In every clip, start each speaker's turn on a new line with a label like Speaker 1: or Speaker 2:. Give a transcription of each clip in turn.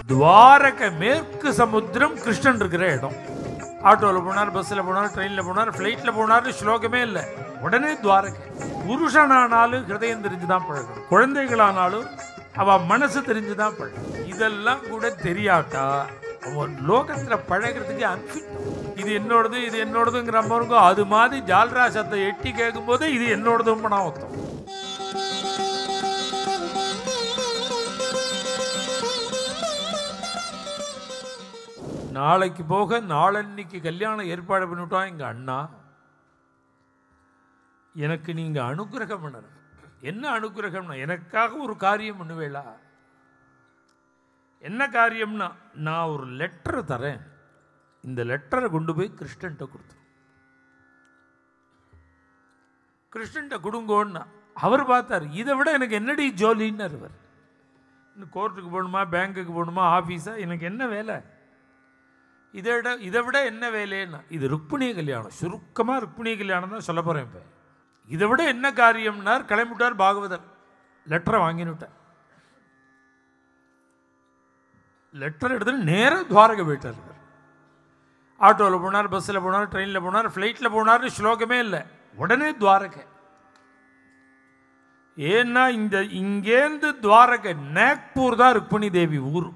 Speaker 1: துவாரக மேற்கு சமுத்திரம் கிருஷ்ணன் இருக்கிற இடம். ஆட்டோவில் போனார், பஸ்ஸில் போனார், ட்ரெயினில் போனார், ஃப்ளைட்டில் போனார், ஸ்லோகமே இல்லை, உடனே துவாரகை. புருஷனானாலும் ஹிருதயம் தெரிஞ்சுதான் பழகும், குழந்தைகளானாலும் அவ மனசு தெரிஞ்சுதான் பழகும். இதெல்லாம் கூட தெரியாட்டா அவன் லோகத்தில் பழகிறதுக்கு அன்ஃபிட். இது என்னோடது, இது என்னோடதுங்கிற மாதிரி இருக்கும். அது மாதிரி ஜால்ராசத்தை எட்டி கேட்கும் போது இது என்னோடதும் பணம் ஒருத்தம். நாளைக்கு போக நாளன்னைக்கு கல்யாணம் ஏற்பாடு பண்ணிவிட்டான் எங்கள் அண்ணா. எனக்கு நீங்கள் அனுகிரகம் பண்ணணும். என்ன அனுகிரகம்னா, எனக்காக ஒரு காரியம் பண்ணுவேளா? என்ன காரியம்னா, நான் ஒரு லெட்டரை தரேன், இந்த லெட்டரை கொண்டு போய் கிருஷ்ணன்ட்ட கொடுத்து, கிருஷ்ணன்ட்ட கொடுங்கோன்னா அவர் பார்த்தார். இதை விட எனக்கு என்னடி ஜோலின்னு அவர். இன்னும் கோர்ட்டுக்கு போகணுமா, பேங்க்குக்கு போகணுமா, ஆஃபீஸா, எனக்கு என்ன வேலை? இதை விட என்ன வேலைன்னா, இது ருக்மிணி கல்யாணம், சுருக்கமாக ருக்மிணி கல்யாணம் தான் சொல்ல போகிறேன். இப்போ இதை விட என்ன காரியம்னார். கிளம்பிவிட்டார் பாகவதர். லெட்டரை வாங்கினுட்டார். லெட்டர் எடுத்துட்டு நேராக துவாரகை போயிட்டார். ஆட்டோவில் போனார், பஸ்ஸில் போனார், ட்ரெயினில் போனார், ஃப்ளைட்டில் போனார், ஸ்லோகமே இல்லை, உடனே துவாரகை. ஏன்னா இங்கேருந்து துவாரகை, நாக்பூர் தான் ருக்மிணி தேவி ஊர்.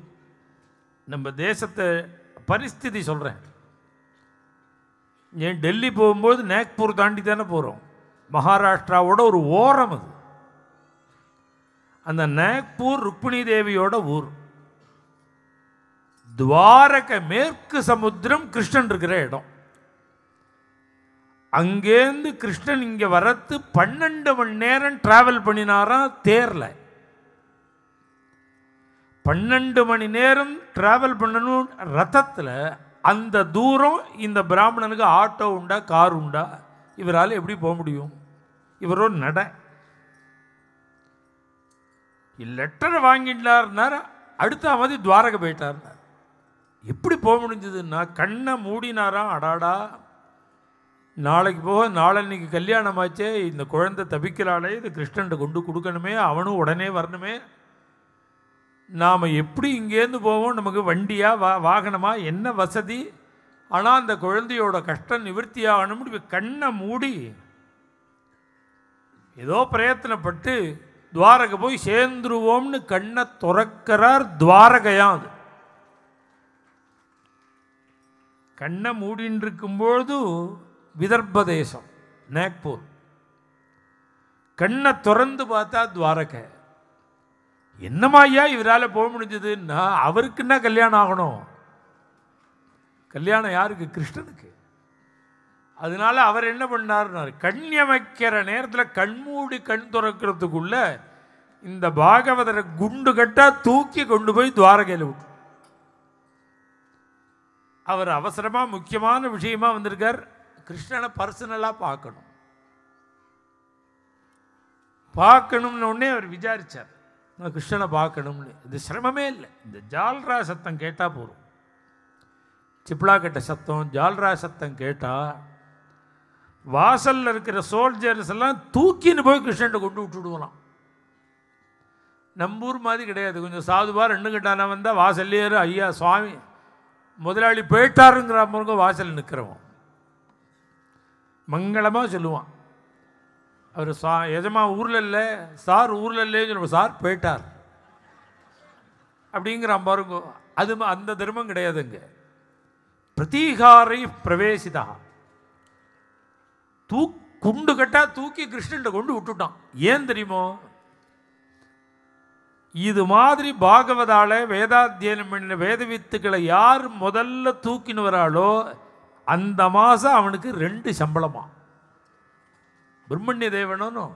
Speaker 1: நம்ம தேசத்தை பரிஸ்திதி சொல்கிறேன். ஏன் டெல்லி போகும்போது நாக்பூர் தாண்டி தானே போகிறோம். மகாராஷ்டிராவோட ஒரு ஓரம் அது. அந்த நாக்பூர் ருக்மிணி தேவியோட ஊர். துவாரக மேற்கு சமுத்திரம் கிருஷ்ணன் இருக்கிற இடம். அங்கேருந்து கிருஷ்ணன் இங்கே வரத்து 12 மணி நேரம் டிராவல் பண்ணினாராம் தேரில். 12 மணி நேரம் டிராவல் பண்ணணும் ரதத்தில். அந்த தூரம் இந்த பிராமணனுக்கு ஆட்டோ உண்டா, கார் உண்டா? இவரால் எப்படி போக முடியும்? இவரோட நட. லெட்டரை வாங்கிட்டார்னார், அடுத்த மாதிரி துவாரகை போயிட்டார்னார். எப்படி போக முடிஞ்சதுன்னா, கண்ணை மூடினாராம். அடாடா, நாளைக்கு போக நாளன்னைக்கு கல்யாணம் ஆச்சே, இந்த குழந்தை தபிக்கிறாளே, இது கிருஷ்ணன்ட்ட கொண்டு கொடுக்கணுமே, அவனும் உடனே வரணுமே, நாம் எப்படி இங்கேருந்து போவோம்? நமக்கு வண்டியா, வாகனமா, என்ன வசதி? ஆனால் அந்த குழந்தையோட கஷ்டம் நிவர்த்தி ஆகணும்னு கண்ணை மூடி ஏதோ பிரயத்தனப்பட்டு துவாரகை போய் சேர்ந்துருவோம்னு கண்ணை துறக்கிறார். துவாரகையாம் அது. கண்ணை மூடின்னு இருக்கும்பொழுது விதர்ப தேசம், நாக்பூர். கண்ணை திறந்து பார்த்தா துவாரகை. என்னமாய்யா இவரால் போக முடிஞ்சதுன்னா, அவருக்குன்னா கல்யாணம் ஆகணும். கல்யாணம் யாருக்கு? கிருஷ்ணனுக்கு. அதனால அவர் என்ன பண்ணார்னார், கண்ணியமைக்கிற நேரத்தில் கண்மூடி கண் துறக்கிறதுக்குள்ள இந்த பாகவதரை குண்டு கட்டா தூக்கி கொண்டு போய் துவாரகையில் விட்டு, அவர் அவசரமாக முக்கியமான விஷயமா வந்திருக்கார். கிருஷ்ணனை பர்சனலாக பார்க்கணும்னு உடனே அவர் விசாரித்தார், நான் கிருஷ்ணனை பார்க்கணும்னு. இது சிரமமே இல்லை. இந்த ஜால்ரா சத்தம் கேட்டால் போகும். சிப்ளா கட்ட சத்தம், ஜால்ரா சத்தம் கேட்டால் வாசலில் இருக்கிற சோல்ஜர்ஸ் எல்லாம் தூக்கின்னு போய் கிருஷ்ணன்ட்ட கொண்டு விட்டுடுவோம். நம்பூர் மாதிரி கிடையாது. கொஞ்சம் சாதுவா 2 கட்டான வந்தால் வாசல்லேயே ஐயா சுவாமி முதலாளி போயிட்டாருங்கிற மாதிரி வாசல் நிற்கிறவன் மங்களமாக சொல்லுவான். அவர் எஜமா ஊரில் இல்லை, சார் ஊரில் இல்லைன்னு சொல்லுவோம், சார் போயிட்டார் அப்படிங்கிற பாருங்க. அது அந்த தர்மம் கிடையாதுங்க. பிரதீகாரை பிரவேசிதா, குண்டு கட்டா தூக்கி கிருஷ்ணன்ட்ட கொண்டு விட்டுட்டான். ஏன் தெரியுமோ? இது மாதிரி பாகவதால வேதாத்தியனம் பண்ணின வேத வித்துக்களை யார் முதல்ல தூக்கின்னு வராளோ அந்த மாதம் அவனுக்கு 2 சம்பளமா. பிரம்மண்ய தேவனும்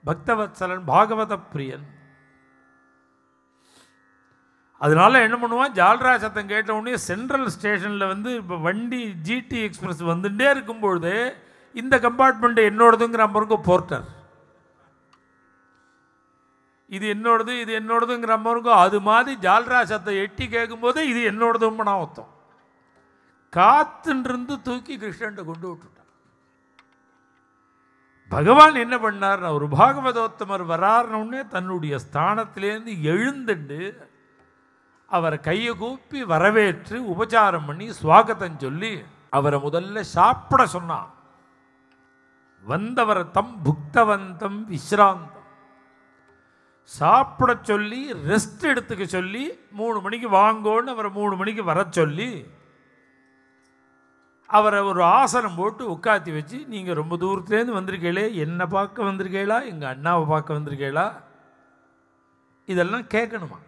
Speaker 1: பக்தவத்சலன் பாகவத பிரியன். அதனால என்ன பண்ணுவான், ஜால்ரா சத்தம் கேட்ட உடனே சென்ட்ரல் ஸ்டேஷனில் வந்து இப்போ வண்டி ஜிடி எக்ஸ்பிரஸ் வந்துட்டே இருக்கும்பொழுது இந்த கம்பார்ட்மெண்ட் என்னோடதுங்கிற அம்பருங்க போர்ட்டர், இது என்னோடது, இது என்னோடதுங்கிற அம்பருங்க. அது மாதிரி ஜால்ரா சத்தம் எட்டி கேட்கும்போது இது என்னோடதும் நான் ஒத்தம் காத்துன்றிருந்து தூக்கி கிருஷ்ணன்ட்ட கொண்டு விட்டுட்டான். பகவான் என்ன பண்ணார், ஒரு பாகவதோத்தமர் வராருன்னே தன்னுடைய ஸ்தானத்திலேருந்து எழுந்துண்டு அவரை கையை கூப்பி வரவேற்று உபச்சாரம் பண்ணி சுவாகத்தம் சொல்லி அவரை முதல்ல சாப்பிட சொன்னான். வந்தவரை தம் புக்தவந்தம் விஸ்ராந்தம், சாப்பிட சொல்லி ரெஸ்ட் எடுத்துக்க சொல்லி 3 மணிக்கு வாங்கோன்னு அவரை 3 மணிக்கு வர சொல்லி அவரை ஒரு ஆசனம் போட்டு உட்காத்தி வச்சு, நீங்கள் ரொம்ப தூரத்துலேருந்து வந்திருக்கீங்களே, என்னை பார்க்க வந்திருக்கீங்களா, எங்கள் அண்ணாவை பார்க்க வந்திருக்கீங்களா, இதெல்லாம் கேட்கணுமா?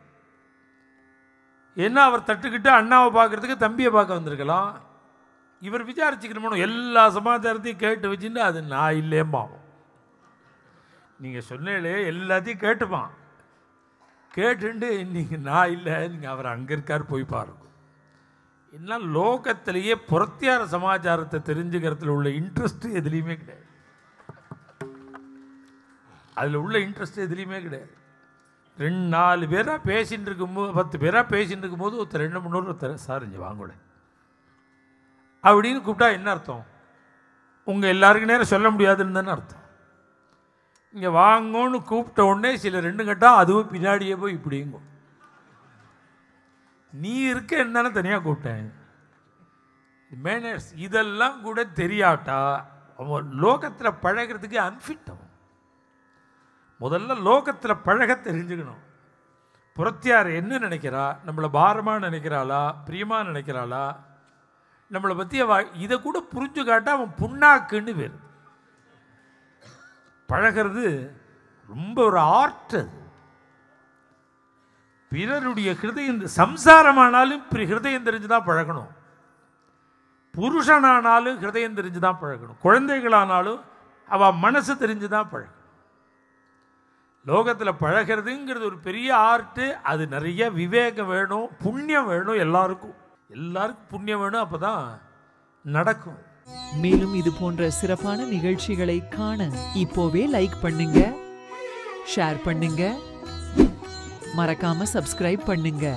Speaker 1: என்ன அவர் தட்டுக்கிட்டு அண்ணாவை பார்க்குறதுக்கு தம்பியை பார்க்க வந்திருக்கலாம். இவர் விசாரிச்சுக்கணுமோ, எல்லா சமாச்சாரத்தையும் கேட்டு வச்சுட்டு அது நான் இல்லேம்பாவும். நீங்கள் சொன்னீங்களே எல்லாத்தையும் கேட்டுப்பான். கேட்டுண்டு நீங்கள் நான் இல்லை, நீங்கள் அவர் அங்கே இருக்கார் போய் பாருங்க. என்ன லோகத்திலேயே புறத்தியார சமாச்சாரத்தை தெரிஞ்சுக்கிறதுல உள்ள இன்ட்ரெஸ்ட் எதுலேயுமே கிடையாது. அதில் உள்ள இன்ட்ரெஸ்ட் எதுலேயுமே கிடையாது. 2-4 பேராக பேசின்னு இருக்கும்போது, 10 பேராக பேசின்னு இருக்கும்போது ஒருத்தர் 2 3 ஒருத்தர் சார் இங்கே வாங்கூட அப்படின்னு கூப்பிட்டா என்ன அர்த்தம்? உங்கள் எல்லாருக்கும் நேரம் சொல்ல முடியாதுன்னு தானே அர்த்தம். இங்கே வாங்கன்னு கூப்பிட்ட உடனே சில 2 கட்டம் அதுவும் பின்னாடியே போய் இப்படிங்க, நீ இருக்க என்னன்னு தனியாக கூப்பிட்டேன். மேனர்ஸ் இதெல்லாம் கூட தெரியாட்டா அவன் லோகத்தில் பழகிறதுக்கு அன்ஃபிட். அவன் முதல்ல லோகத்தில் பழக தெரிஞ்சுக்கணும். புறத்தியார் என்ன நினைக்கிறா, நம்மளை பாரமாக நினைக்கிறாளா, பிரியமாக நினைக்கிறாளா, நம்மளை பற்றி இதை கூட புரிஞ்சு காட்டா அவன் புண்ணாக்குன்னு பேர். பழகிறது ரொம்ப ஒரு ஆர்ட். அது பிறருடைய ஹிருதயம், சம்சாரமானாலும் ஹிருதயம் தெரிஞ்சு தான் பழகணும். புருஷனானாலும் ஹிருதயம் தெரிஞ்சு தான் பழகணும். குழந்தைகளானாலும் அவள் மனசு தெரிஞ்சு தான் பழகணும். லோகத்தில் பழகிறதுங்கிறது ஒரு பெரிய ஆர்ட்டு. அது நிறைய விவேகம் வேணும், புண்ணியம் வேணும். எல்லாருக்கும் புண்ணியம் வேணும், அப்போ தான் நடக்கும்.
Speaker 2: மேலும் இது போன்ற சிறப்பான நிகழ்ச்சிகளை காண இப்போவே லைக் பண்ணுங்க, ஷேர் பண்ணுங்க, மறக்காம சப்ஸ்கிரைப் பண்ணுங்க.